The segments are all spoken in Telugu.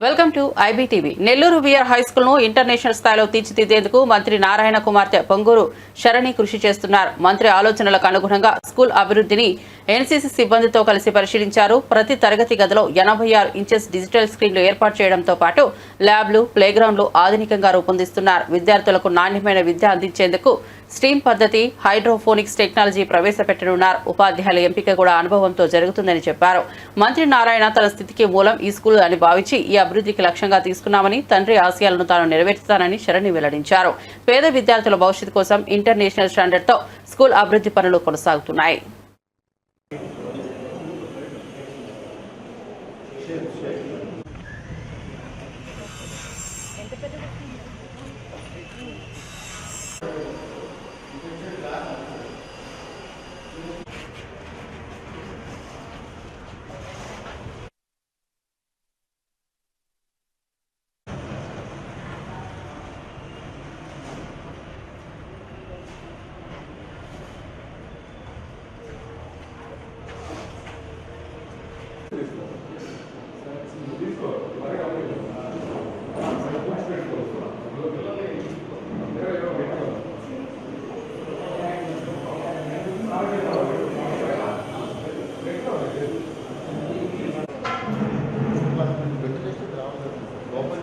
Welcome to IBTV. Nellore VR high school ను ఇంటర్నేషనల్ స్థాయిలో తీర్చిదిద్దేందుకు మంత్రి నారాయణ కుమార్తె పొంగూరు శరణి కృషి చేస్తున్నారు. మంత్రి ఆలోచనలకు అనుగుణంగా స్కూల్ అభివృద్ధిని ఎన్సీసీ సిబ్బందితో కలిసి పరిశీలించారు. ప్రతి తరగతి గదిలో 86 ఇంచెస్ డిజిటల్ స్క్రీన్లు ఏర్పాటు చేయడంతో పాటు ల్యాబ్లు, ప్లేగ్రౌండ్లు ఆధునికంగా రూపొందిస్తున్నారు. విద్యార్థులకు నాణ్యమైన విద్య అందించేందుకు స్ట్రీమ్ పద్ధతి, హైడ్రోఫోనిక్స్ టెక్నాలజీ ప్రవేశపెట్టనున్నారు. ఉపాధ్యాయుల ఎంపిక కూడా అనుభవంతో జరుగుతుందని చెప్పారు. మంత్రి నారాయణ తన స్థితికి మూలం ఈ స్కూల్ అని భావించి ఈ అభివృద్ధికి లక్ష్యంగా తీసుకున్నామని, తండ్రి ఆశయాలను తాను నెరవేర్చుతానని శరణి వెల్లడించారు. పేద విద్యార్థుల భవిష్యత్తు కోసం ఇంటర్నేషనల్ స్టాండర్డ్తో స్కూల్ అభివృద్ధి పనులు కొనసాగుతున్నాయి.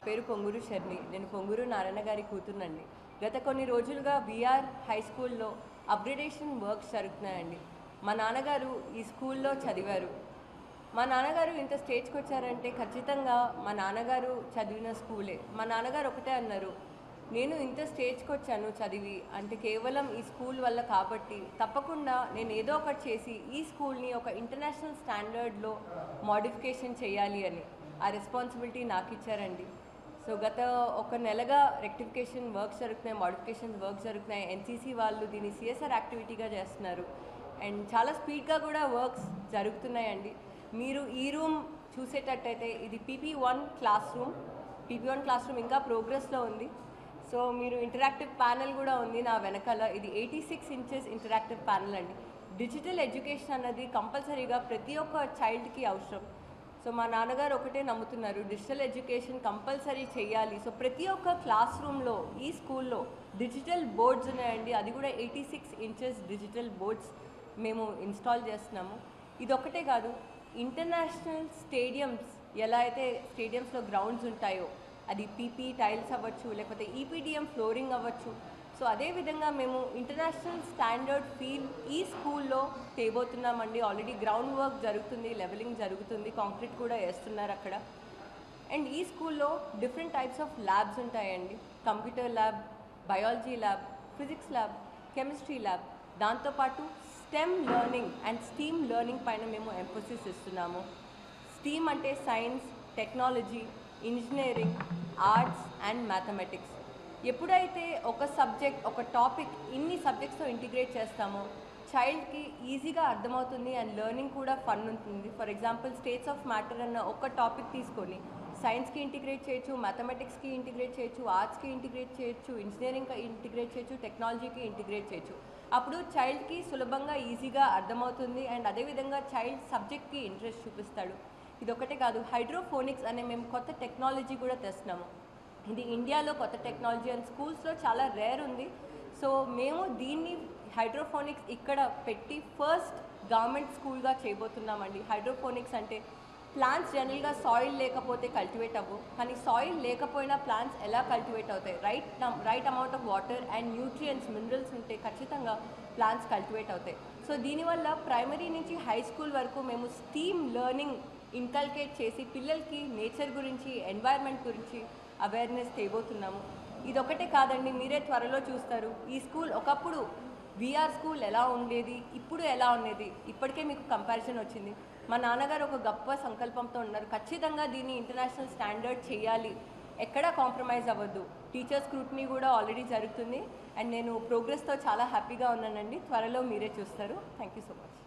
పేరు పొంగూరు శరణి. నేను పొంగూరు నారాయణ గారి కూతురునండి. గత కొన్ని రోజులుగా విఆర్ హై స్కూల్లో అప్గ్రేడేషన్ వర్క్స్ జరుగుతున్నాయండి. మా నాన్నగారు ఈ స్కూల్లో చదివారు. మా నాన్నగారు ఇంత స్టేజ్కి వచ్చారంటే ఖచ్చితంగా మా నాన్నగారు చదివిన స్కూలే. మా నాన్నగారు ఒకటే అన్నారు, నేను ఇంత స్టేజ్కి వచ్చాను చదివి అంటే కేవలం ఈ స్కూల్ వల్ల కాబట్టి తప్పకుండా నేను ఏదో ఒకటి చేసి ఈ స్కూల్ని ఒక ఇంటర్నేషనల్ స్టాండర్డ్లో మోడిఫికేషన్ చేయాలి అని ఆ రెస్పాన్సిబిలిటీ నాకు ఇచ్చారండి. సో గత ఒక నెలగా రెక్టిఫికేషన్ వర్క్స్ జరుగుతున్నాయి, మోడిఫికేషన్ వర్క్స్ జరుగుతున్నాయి. ఎన్సీసీ వాళ్ళు దీన్ని సిఎస్ఆర్ యాక్టివిటీగా చేస్తున్నారు అండ్ చాలా స్పీడ్గా కూడా వర్క్స్ జరుగుతున్నాయండి. మీరు ఈ రూమ్ చూసేటట్టయితే ఇది PP1 క్లాస్ రూమ్ ఇంకా ప్రోగ్రెస్లో ఉంది. సో మీరు ఇంటరాక్టివ్ ప్యానెల్ కూడా ఉంది నా వెనకాల. ఇది 86 ఇంచెస్ ఇంటరాక్టివ్ ప్యానెల్ అండి. డిజిటల్ ఎడ్యుకేషన్ అన్నది కంపల్సరీగా ప్రతి ఒక్క చైల్డ్కి అవసరం. సో మా నాన్నగారు ఒకటే నమ్ముతున్నారు, డిజిటల్ ఎడ్యుకేషన్ కంపల్సరీ చేయాలి. సో ప్రతి ఒక్క క్లాస్ రూమ్లో ఈ స్కూల్లో డిజిటల్ బోర్డ్స్ ఉన్నాయండి. అది కూడా 86 ఇంచెస్ డిజిటల్ బోర్డ్స్ మేము ఇన్స్టాల్ చేస్తున్నాము. ఇది ఒకటే కాదు, ఇంటర్నేషనల్ స్టేడియంస్ ఎలా అయితే స్టేడియంస్లో గ్రౌండ్స్ ఉంటాయో అది పీపీ టైల్స్ అవ్వచ్చు, లేకపోతే ఈపీడిఎం ఫ్లోరింగ్ అవ్వచ్చు. సో అదేవిధంగా మేము ఇంటర్నేషనల్ స్టాండర్డ్ ఫీల్ ఈ స్కూల్లో తేబోతున్నామండి. ఆల్రెడీ గ్రౌండ్ వర్క్ జరుగుతుంది, లెవెలింగ్ జరుగుతుంది, కాంక్రీట్ కూడా వేస్తున్నారు అక్కడ. అండ్ ఈ స్కూల్లో డిఫరెంట్ టైప్స్ ఆఫ్ ల్యాబ్స్ ఉంటాయండి. Computer lab, biology lab, physics lab, chemistry lab, దాంతోపాటు STEM learning and STEAM learning పైన మేము ఎంఫోసిస్ ఇస్తున్నాము. స్టీమ్ అంటే science, technology, engineering, arts and mathematics. ఎప్పుడైతే ఒక సబ్జెక్ట్, ఒక టాపిక్ ఇన్ని సబ్జెక్ట్స్తో ఇంటిగ్రేట్ చేస్తామో చైల్డ్కి ఈజీగా అర్థమవుతుంది అండ్ లెర్నింగ్ కూడా ఫన్ ఉంటుంది. For example states of matter అన్న ఒక టాపిక్ తీసుకొని సైన్స్కి ఇంటిగ్రేట్ చేయొచ్చు, మ్యాథమెటిక్స్కి ఇంటిగ్రేట్ చేయొచ్చు, ఆర్ట్స్కి ఇంటిగ్రేట్ చేయొచ్చు, ఇంజనీరింగ్కి ఇంటిగ్రేట్ చేయొచ్చు, టెక్నాలజీకి ఇంటిగ్రేట్ చేయొచ్చు. అప్పుడు చైల్డ్కి సులభంగా ఈజీగా అర్థమవుతుంది అండ్ అదేవిధంగా చైల్డ్ సబ్జెక్ట్కి ఇంట్రెస్ట్ చూపిస్తాడు. ఇది ఒకటే కాదు, హైడ్రోఫోనిక్స్ అనే మేము కొత్త టెక్నాలజీ కూడా తెస్తున్నాము. ఇది ఇండియాలో కొత్త టెక్నాలజీ అండ్ స్కూల్స్లో చాలా రేర్ ఉంది. సో మేము దీన్ని హైడ్రోఫోనిక్స్ ఇక్కడ పెట్టి ఫస్ట్ గవర్నమెంట్ స్కూల్గా చేయబోతున్నామండి. హైడ్రోఫోనిక్స్ అంటే ప్లాంట్స్ జనరల్గా సాయిల్ లేకపోతే కల్టివేట్ అవ్వవు, కానీ సాయిల్ లేకపోయినా ప్లాంట్స్ ఎలా కల్టివేట్ అవుతాయి? Right amount of water and nutrients, minerals ఉంటే ఖచ్చితంగా ప్లాంట్స్ కల్టివేట్ అవుతాయి. సో దీనివల్ల ప్రైమరీ నుంచి హై స్కూల్ వరకు మేము స్టీమ్ లెర్నింగ్ ఇన్కల్కేట్ చేసి పిల్లలకి నేచర్ గురించి, ఎన్వైర్న్మెంట్ గురించి అవేర్నెస్ తేబోతున్నాము. ఇదొకటే కాదండి, మీరే త్వరలో చూస్తారు ఈ స్కూల్ ఒకప్పుడు విఆర్ స్కూల్ ఎలా ఉండేది, ఇప్పుడు ఎలా ఉండేది. ఇప్పటికే మీకు కంపారిజన్ వచ్చింది. మా నాన్నగారు ఒక గొప్ప సంకల్పంతో ఉన్నారు, ఖచ్చితంగా దీన్ని ఇంటర్నేషనల్ స్టాండర్డ్ చేయాలి, ఎక్కడా కాంప్రమైజ్ అవ్వద్దు. టీచర్ స్క్రూటినీ కూడా ఆల్రెడీ జరుగుతుంది అండ్ నేను ప్రోగ్రెస్తో చాలా హ్యాపీగా ఉన్నానండి. త్వరలో మీరే చూస్తారు. Thank you so much.